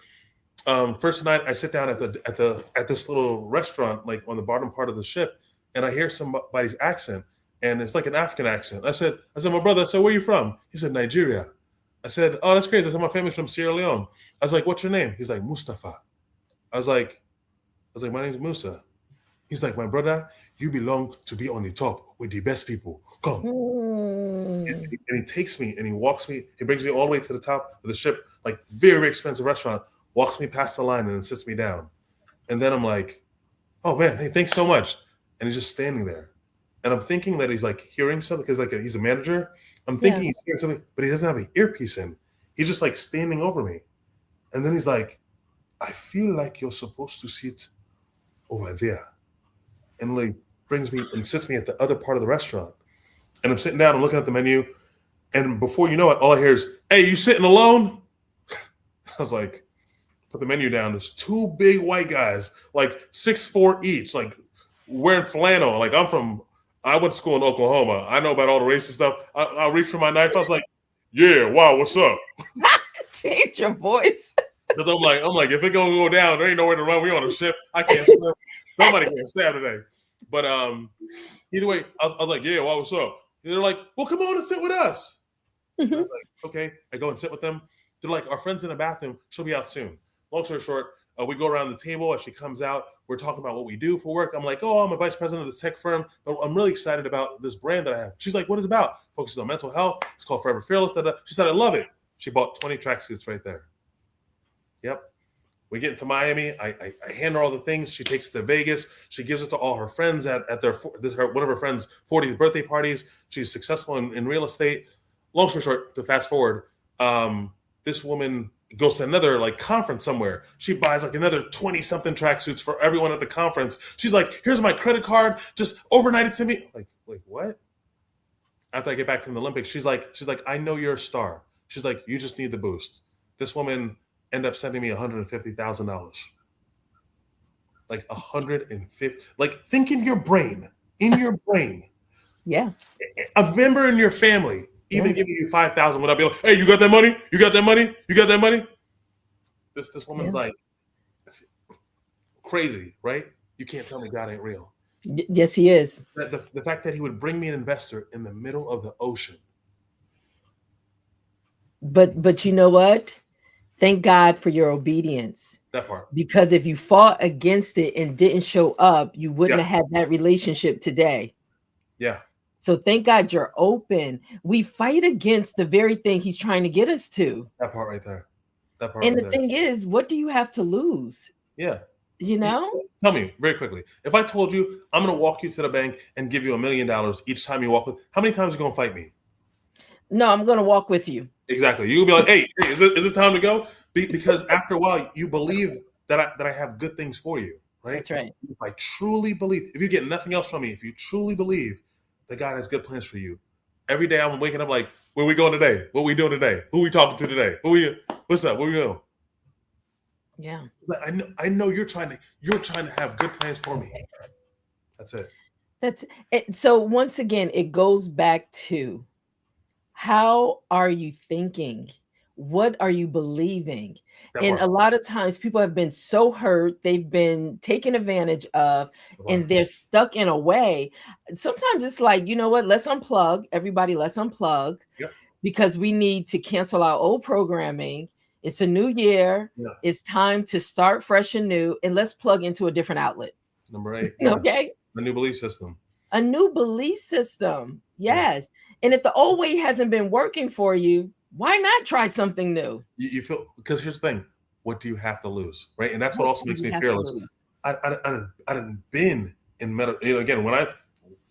First night I sit down at this little restaurant, like on the bottom part of the ship, and I hear somebody's accent, and it's like an African accent. I said, my brother, I said, where are you from? He said, Nigeria. I said, oh, that's crazy. I said, my family's from Sierra Leone. I was like, what's your name? He's like, Mustafa. I was like, my name's Musa. He's like, my brother, you belong to be on the top with the best people. Come. And he takes me and he walks me, he brings me all the way to the top of the ship, like very, very expensive restaurant, walks me past the line and then sits me down. And then I'm like, oh man, hey, thanks so much. And he's just standing there. And I'm thinking that he's like hearing something because he's a manager. I'm thinking he's hearing something, but he doesn't have an earpiece in. He's just like standing over me. And then he's like, I feel like you're supposed to sit over there. And like brings me and sits me at the other part of the restaurant. And I'm sitting down and looking at the menu. And before you know it, all I hear is, hey, you sitting alone? I was like, put the menu down. There's two big white guys, like 6'4" each, like wearing flannel. Like I went to school in Oklahoma. I know about all the racist stuff. I reached for my knife. I was like, yeah, wow, what's up? Change your voice. Because I'm like, if it gonna go down, there ain't nowhere to run. We on a ship. I can't swim. Nobody can stab today. But either way, I was like, yeah, wow, what's up? And they're like, well, come on and sit with us. Mm-hmm. I was like, okay. I go and sit with them. They're like, our friend's in the bathroom. She'll be out soon. Long story short, we go around the table. As she comes out, we're talking about what we do for work. I'm like, oh, I'm a vice president of this tech firm, but I'm really excited about this brand that I have. She's like, what is it about? Focuses on mental health. It's called Forever Fearless. She said, I love it. She bought 20 tracksuits right there. Yep. We get into Miami. I hand her all the things. She takes it to Vegas. She gives it to all her friends at one of her friends' 40th birthday parties. She's successful in real estate. Long story short, to fast forward, this woman goes to another like conference somewhere. She buys like another 20-something tracksuits for everyone at the conference. She's like, here's my credit card. Just overnight it to me. Like what? After I get back from the Olympics, she's like, I know you're a star. She's like, you just need the boost. This woman ended up sending me $150,000. Like 150. Like think in your brain. Yeah. A member in your family even giving you 5,000 would I be like, hey, you got that money? You got that money? You got that money? This woman's like crazy, right? You can't tell me God ain't real. Yes, he is. The fact that he would bring me an investor in the middle of the ocean. But you know what? Thank God for your obedience. That part. Because if you fought against it and didn't show up, you wouldn't have had that relationship today. Yeah. So thank God you're open. We fight against the very thing he's trying to get us to. That part right there. And the thing is, what do you have to lose? Yeah. You know? Tell me very quickly. If I told you I'm going to walk you to the bank and give you $1 million each time you walk with, how many times are you going to fight me? No, I'm going to walk with you. Exactly. You'll be like, hey, is it time to go? Because after a while, you believe that I have good things for you, right? That's right. If I truly believe, if you get nothing else from me, if you truly believe that God has good plans for you, every day I'm waking up like, where we going today? What we doing today? Who we talking to today? What's up? Where we going? Yeah. I know you're trying to have good plans for me. That's it. That's it. So once again, it goes back to how are you thinking? What are you believing? And a lot of times people have been so hurt, they've been taken advantage of, and they're stuck in a way. Sometimes it's like, you know what, let's unplug. Everybody, let's unplug because we need to cancel our old programming. It's a new year. Yeah. It's time to start fresh and new, and let's plug into a different outlet. Number 8. Yeah. Okay. A new belief system. A new belief system. Yes. Yeah. And if the old way hasn't been working for you, why not try something new? You feel, because here's the thing, what do you have to lose, right? And that's what also makes me fearless. I didn't been in medical. Again, when I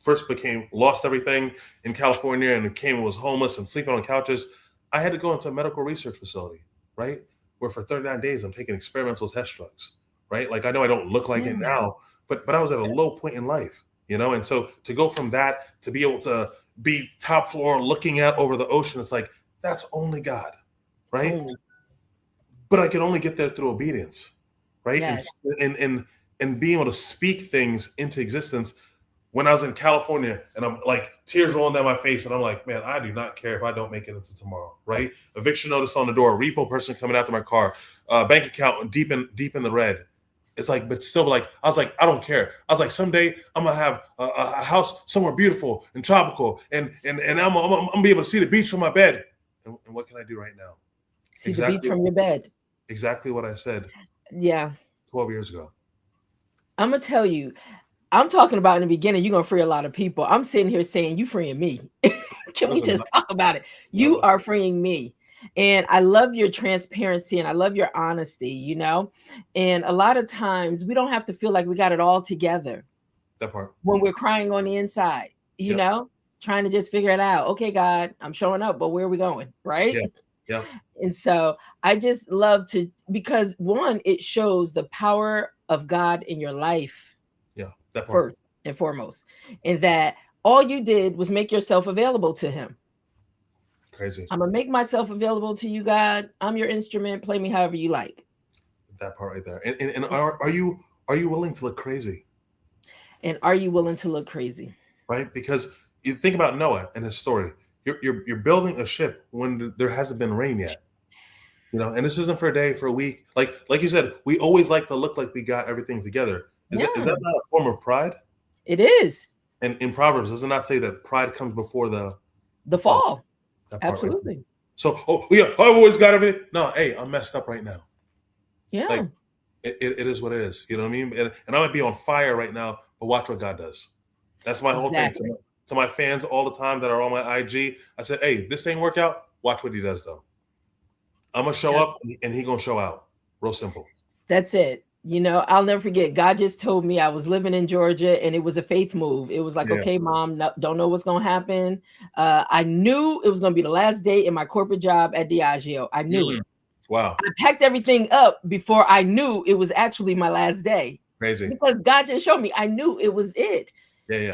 first lost everything in California and was homeless and sleeping on couches, I had to go into a medical research facility, right? where for 39 days I'm taking experimental test drugs, right? Like I know I don't look like it Yeah. now, but I was at a low point in life, and so to go from that to be able to be top floor looking out over the ocean, it's like that's only God, right? Only. But I can only get there through obedience, right? And Yes. and being able to speak things into existence. When I was in California and I'm like tears rolling down my face and I'm like, man, I do not care if I don't make it into tomorrow, right? Eviction notice on the door, repo person coming after my car, bank account deep in the red. It's like, but still, like I was like, I don't care. I was like, someday I'm gonna have a house somewhere beautiful and tropical, and I'm gonna be able to see the beach from my bed. And what can I do right now? See the beach from your bed. Exactly what I said. Yeah. 12 years ago. I'm gonna tell you. I'm talking about in the beginning, you're gonna free a lot of people. I'm sitting here saying you freeing me. Can we just talk about it? You are freeing me. And I love your transparency and I love your honesty, And a lot of times we don't have to feel like we got it all together. That part. When we're crying on the inside, trying to just figure it out. Okay, God, I'm showing up, but where are we going? Right? Yeah. And so I just love to, because one, it shows the power of God in your life. That part. First and foremost, and that all you did was make yourself available to him. Crazy. I'm gonna make myself available to you, God. I'm your instrument. Play me however you like. That part right there. And are you willing to look crazy? And are you willing to look crazy? Right, because you think about Noah and his story. You're building a ship when there hasn't been rain yet. And this isn't for a day, for a week. Like you said, we always like to look like we got everything together. Is that not a form of pride? It is. And in Proverbs, does it not say that pride comes before the fall? Absolutely. Right. So, I've always got everything. No, hey, I'm messed up right now. Yeah. Like, it is what it is. You know what I mean? And I might be on fire right now, but watch what God does. That's my whole thing. To my fans all the time that are on my IG, I said, hey, this ain't work out. Watch what he does, though. I'm going to show up, and he going to show out. Real simple. That's it. I'll never forget. God just told me I was living in Georgia and it was a faith move. It was like, okay, Mom, don't know what's going to happen. I knew it was going to be the last day in my corporate job at Diageo. I knew it. Wow. I packed everything up before I knew it was actually my last day. Crazy. Because God just showed me. I knew it was it. Yeah.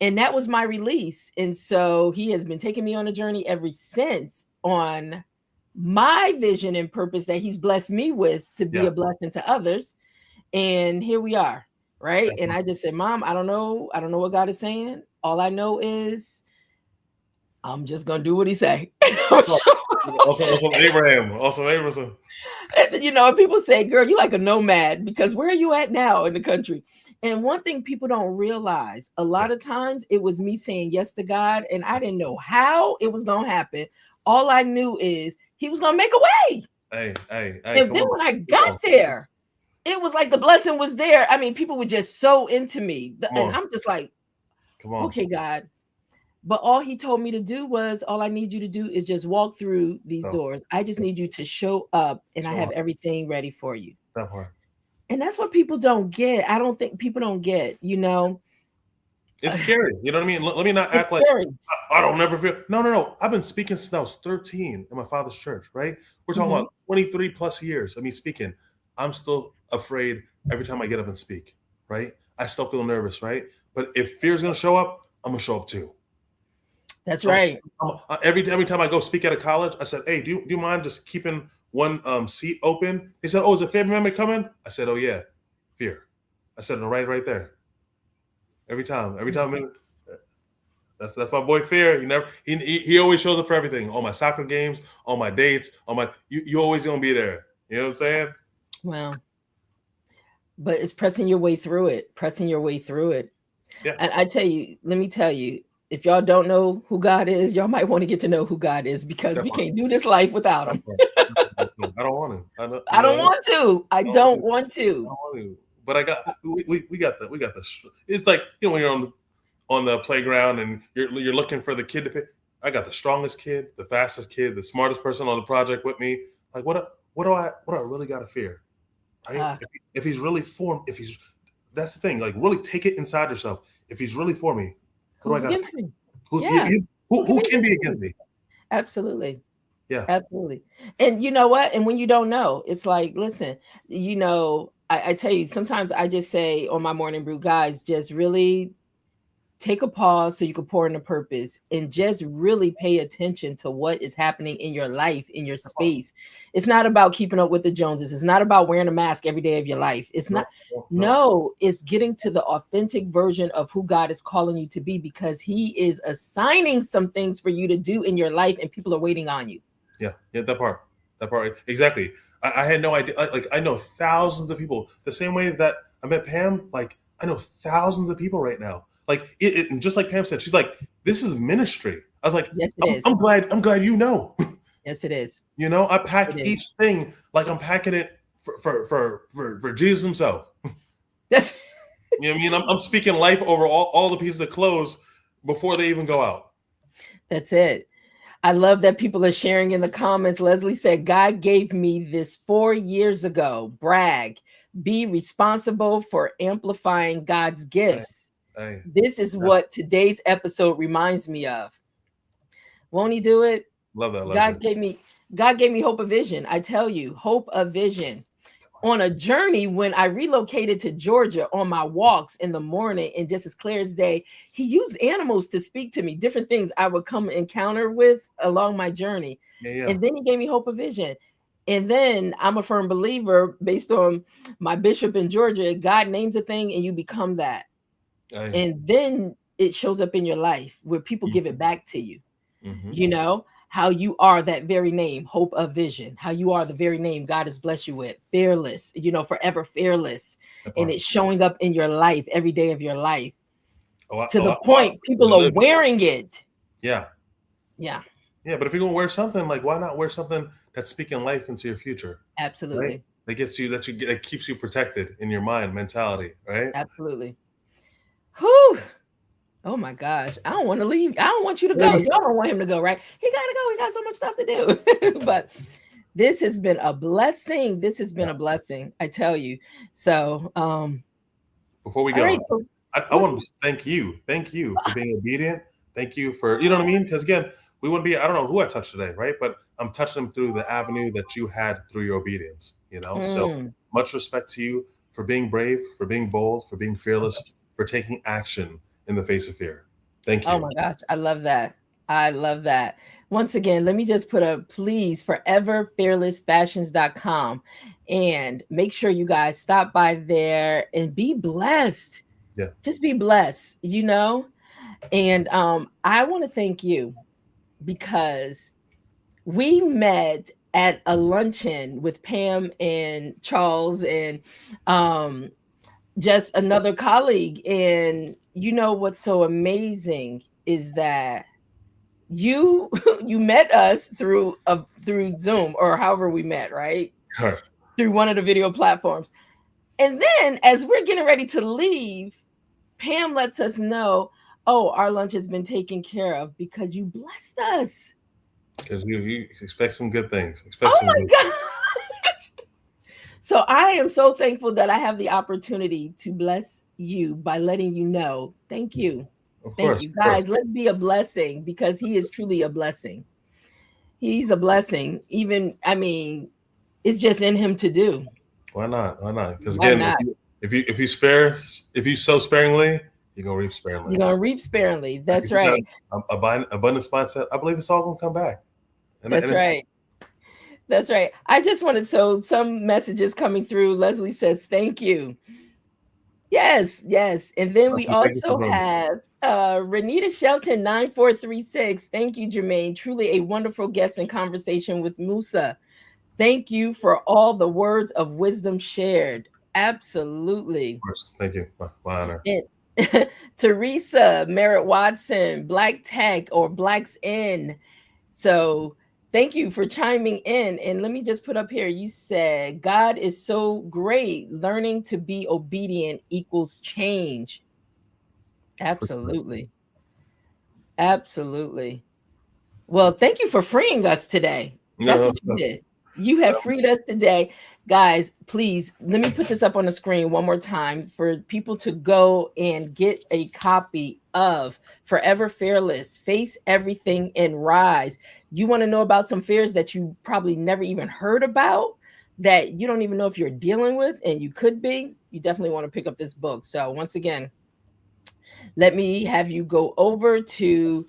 And that was my release. And so he has been taking me on a journey ever since on my vision and purpose that he's blessed me with to be a blessing to others. And here we are, right? And I just said, Mom, I don't know what God is saying. All I know is I'm just gonna do what he say. also Abraham. And people say, girl, you like a nomad, because where are you at now in the country? And one thing people don't realize, a lot of times it was me saying yes to God, and I didn't know how it was gonna happen. All I knew is he was going to make a way. Hey. And then when I got there, it was like the blessing was there. I mean, people were just so into me. And I'm just like, come on. Okay, God. But all he told me to do was, all I need you to do is just walk through these doors. I just need you to show up, and I have everything ready for you. That part. And that's what people don't get. I don't think people don't get, It's scary. You know what I mean? Let me not act like I don't never feel. No. I've been speaking since I was 13 in my father's church, right? We're talking about 23 plus years of me speaking. I'm still afraid every time I get up and speak, right? I still feel nervous, right? But if fear is going to show up, I'm going to show up too. That's right. Every time I go speak at a college, I said, hey, do you mind just keeping one seat open? They said, oh, is a family member coming? I said, oh, yeah, fear. I said, no, right there. Every time. That's my boy Fear. He always shows up for everything. All my soccer games, all my dates, you always gonna be there. You know what I'm saying? Wow. But it's pressing your way through it. Yeah. And let me tell you, if y'all don't know who God is, y'all might want to get to know who God is, because we can't do this life without him. I don't want to. I don't want to. But we got the. It's like, when you're on the playground and you're looking for the kid to pick. I got the strongest kid, the fastest kid, the smartest person on the project with me. Like, what do I really got to fear? Right? If he's really for me, that's the thing. Like, really take it inside yourself. If he's really for me, who's against me? Who can be against me? Absolutely. Yeah. Absolutely. And you know what? And when you don't know, it's like, listen, I tell you, sometimes I just say on my morning brew, guys, just really take a pause so you can pour into purpose and just really pay attention to what is happening in your life, in your space. It's not about keeping up with the Joneses. It's not about wearing a mask every day of your life. It's not. No, no, no. No, it's getting to the authentic version of who God is calling you to be, because he is assigning some things for you to do in your life and people are waiting on you. Yeah, yeah, that part, exactly. I had no idea. Like, I know thousands of people the same way that I met Pam. Like, I know thousands of people right now. Like, and just like Pam said, she's like, "This is ministry." I was like, Yes, it is. I'm glad you know." Yes, it is. You know, I It pack is. each thing like I'm packing it for Jesus himself. That's You know what I mean? I'm speaking life over all the pieces of clothes before they even go out. that's it. I love that people are sharing in the comments. Leslie said, God gave me this 4 years ago. Brag. Be responsible for amplifying God's Hey, gifts. hey, This is yeah, what today's episode reminds me of. Won't he do it? love that, Leslie. God gave me God gave me hope of vision. I tell you, hope of vision. On a journey when I relocated to Georgia, on my walks in the morning and just as clear as day, he used animals to speak to me, different things I would come encounter with along my journey. Yeah, yeah. And then he gave me hope of vision. And then I'm a firm believer, based on my bishop in Georgia, God names a thing and you become that. Hey. And then it shows up in your life where people give it back to you. Mm-hmm. You know, how you are that very name, hope of vision, how you are the very name God has blessed you with, fearless, forever fearless. That And part. it's showing up in your life, every day of your life, to the Oh, point people are live. wearing it. Yeah, Yeah, yeah. But if you're gonna wear something, like, why not wear something that's speaking life into your future, right? absolutely. That gets you that keeps you protected in your mind mentality, right? Absolutely. Whew. Oh my gosh. I don't want to leave. I don't want you to go. Y'all don't want him to go, right? He got to go. He got so much stuff to do. But this has been a blessing. This has been Yeah. a blessing. I tell you. So, Before we all right. go, So I what's want to thank you for being obedient. Thank you for, you know what I mean? Because again, we wouldn't be. I don't know who I touched today, right? But I'm touching them through the avenue that you had through your obedience. You know, so mm. much respect to you for being brave, for being bold, for being fearless, for taking action in the face of fear. Thank Oh you. my gosh, I love that. I love that. Once again, let me just put a please, foreverfearlessfashions.com, and make sure you guys stop by there and be blessed. Yeah. Just be blessed, And I want to thank you because we met at a luncheon with Pam and Charles and um just another colleague. And what's so amazing is that you you met us through Zoom or however we met, right? All right. Through one of the video platforms. And then as we're getting ready to leave, Pam lets us know, oh, our lunch has been taken care of because you blessed us. Because you expect some good things. Expect Oh some my good. God. So I am so thankful that I have the opportunity to bless you by letting you know. Thank you. Of Thank course, you. of course. Guys, let's be a blessing because he is truly a blessing. He's a blessing. Even, I mean, it's just in him to do. Why not? Why not? Because Why again, not? if you sow sparingly, you're gonna reap sparingly. You're going to reap sparingly. Like, That's if you got right. abundance mindset, I believe it's all gonna come back. That's And right. That's right. I just wanted, so some messages coming through. Leslie says, thank you. Yes, yes. And then we thank you for also doing it. have Renita Shelton 9436. Thank you, Germaine. Truly a wonderful guest and conversation with Musa. Thank you for all the words of wisdom shared. Absolutely. Of course, thank you. My honor. And Teresa Merritt Watson, Black Tech or Blacks In. So thank you for chiming in. And let me just put up here, you said, God is so great. Learning to be obedient equals change. Absolutely. Absolutely. Well, thank you for freeing us today. That's No, what you did. You have freed us today. Guys, please let me put this up on the screen one more time for people to go and get a copy of Forever Fearless, Face Everything and Rise. You want to know about some fears that you probably never even heard about, that you don't even know if you're dealing with, and you could be, you definitely want to pick up this book. So, once again, let me have you go over to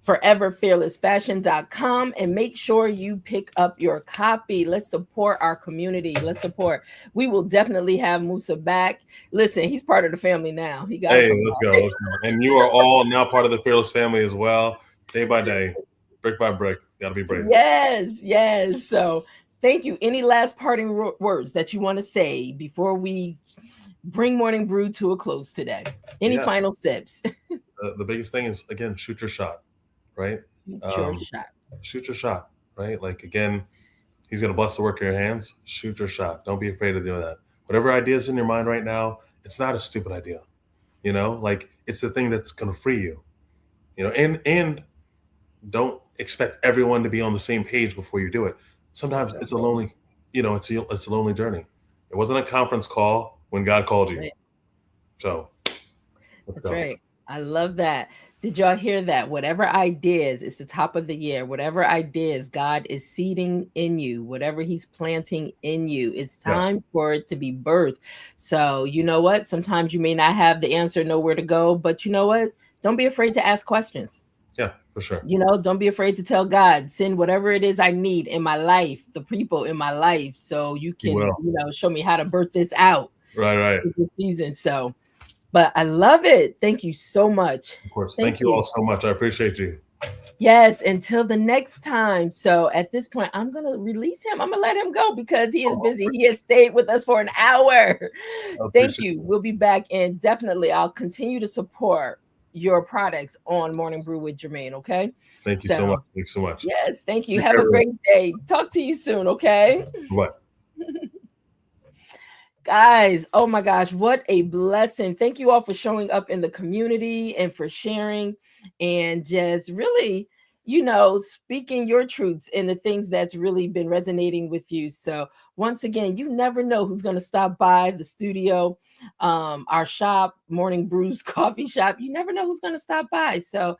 foreverfearlessfashion.com and make sure you pick up your copy. Let's support our community. Let's support. We will definitely have Musa back. Listen, he's part of the family now. He got to Hey, come let's back. go. Let's go. And you are all now part of the Fearless family as well. Day by day, brick by brick. Got to be brave. Yes, yes. So thank you. Any last parting words that you want to say before we bring Morning Brew to a close today? Any final sips? The biggest thing is, again, shoot your shot, right? Your shot. Shoot your shot, right? Like, again, he's going to bless the work of your hands. Shoot your shot. Don't be afraid of doing that. Whatever idea is in your mind right now, it's not a stupid idea. Like, it's the thing that's going to free you. And don't expect everyone to be on the same page before you do it. Sometimes it's a lonely, it's a lonely journey. It wasn't a conference call when God called you. Right. So That's right. I love that. Did y'all hear that? Whatever ideas, it's the top of the year. Whatever ideas God is seeding in you, whatever He's planting in you, it's time for it to be birthed. So, you know what? Sometimes you may not have the answer, know where to go, but you know what? Don't be afraid to ask questions. Yeah, for sure. Don't be afraid to tell God, send whatever it is I need in my life, the people in my life, so you can, show me how to birth this out. Right. This season. So, but I love it. Thank you so much. Of course. Thank you all so much. I appreciate you. Yes, until the next time. So at this point, I'm going to release him. I'm going to let him go because he is busy. He has stayed with us for an hour. Thank you. We'll be back, and definitely I'll continue to support your products on Morning Brew with Germaine, okay? Thank you so much. Thanks so much. Yes, thank you. Have a great day. Talk to you soon, okay? What? Guys, oh my gosh, what a blessing. Thank you all for showing up in the community and for sharing and just really, speaking your truths and the things that's really been resonating with you. So once again, you never know who's going to stop by the studio, our shop, Morning Brew's coffee shop. You never know who's going to stop by. So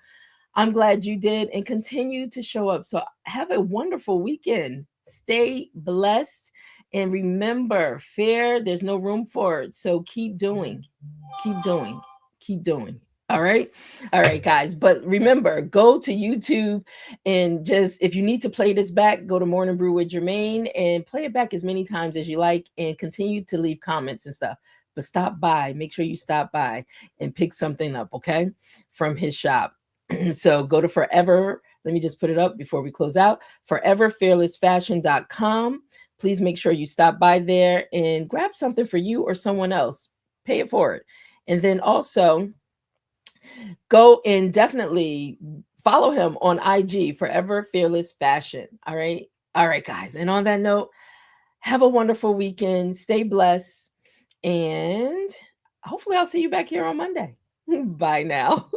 I'm glad you did, and continue to show up. So have a wonderful weekend. Stay blessed. And remember, fear, there's no room for it. So keep doing. All right, guys. But remember, go to YouTube and just, if you need to play this back, go to Morning Brew with Germaine and play it back as many times as you like, and continue to leave comments and stuff. But stop by. Make sure you stop by and pick something up, okay, from his shop. So go to Forever. Let me just put it up before we close out. Foreverfearlessfashion.com. Please make sure you stop by there and grab something for you or someone else. Pay it forward. And then also go and definitely follow him on IG, Forever Fearless Fashion. All right. All right, guys. And on that note, have a wonderful weekend. Stay blessed. And hopefully I'll see you back here on Monday. Bye now.